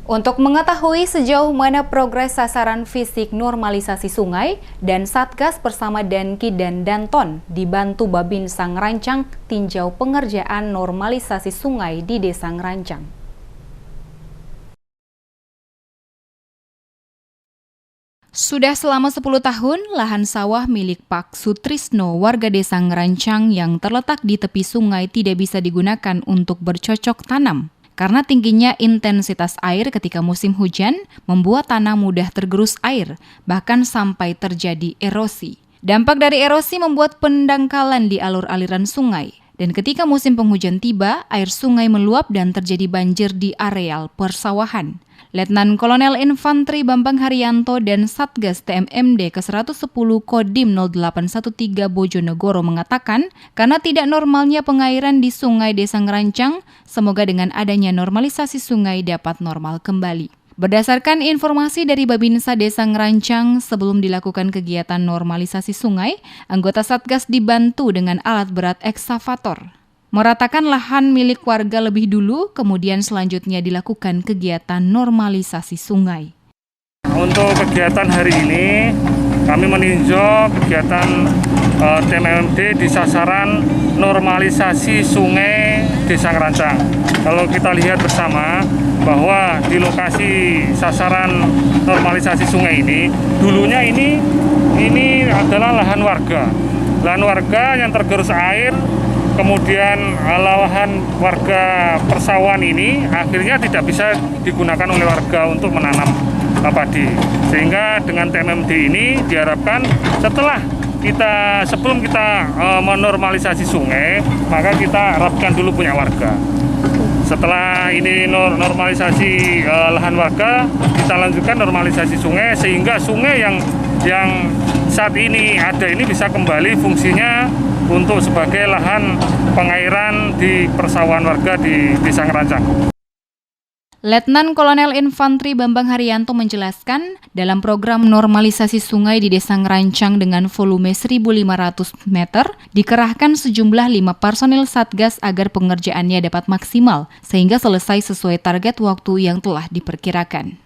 Untuk mengetahui sejauh mana progres sasaran fisik normalisasi sungai dan Satgas bersama Danki dan Danton dibantu Babinsa Ngerancang tinjau pengerjaan normalisasi sungai di Desa Ngerancang. Sudah selama 10 tahun, lahan sawah milik Pak Sutrisno, warga Desa Ngerancang yang terletak di tepi sungai tidak bisa digunakan untuk bercocok tanam. Karena tingginya intensitas air ketika musim hujan, membuat tanah mudah tergerus air, bahkan sampai terjadi erosi. Dampak dari erosi membuat pendangkalan di alur-aliran sungai. Dan ketika musim penghujan tiba, air sungai meluap dan terjadi banjir di areal persawahan. Letnan Kolonel Infanteri Bambang Haryanto dan Satgas TMMD ke-110 Kodim 0813 Bojonegoro mengatakan, karena tidak normalnya pengairan di sungai Desa Ngerancang, semoga dengan adanya normalisasi sungai dapat normal kembali. Berdasarkan informasi dari Babinsa Desa Ngerancang, sebelum dilakukan kegiatan normalisasi sungai, anggota Satgas dibantu dengan alat berat ekskavator. Meratakan lahan milik warga lebih dulu, kemudian selanjutnya dilakukan kegiatan normalisasi sungai. Untuk kegiatan hari ini, kami meninjau kegiatan TMMD di sasaran normalisasi sungai Desa Ngerancang. Kalau kita lihat bersama bahwa di lokasi sasaran normalisasi sungai ini, dulunya ini adalah lahan warga yang tergerus air. Kemudian lahan warga persawahan ini akhirnya tidak bisa digunakan oleh warga untuk menanam padi. Sehingga dengan TMMD ini diharapkan sebelum kita menormalisasi sungai, maka kita rapkan dulu punya warga. Setelah ini normalisasi lahan warga, kita lanjutkan normalisasi sungai sehingga sungai yang saat ini ada ini bisa kembali fungsinya untuk sebagai lahan pengairan di persawahan warga di Desa Ngerancang. Letnan Kolonel Infanteri Bambang Haryanto menjelaskan, dalam program normalisasi sungai di Desa Ngerancang dengan volume 1.500 meter, dikerahkan sejumlah 5 personil Satgas agar pengerjaannya dapat maksimal, sehingga selesai sesuai target waktu yang telah diperkirakan.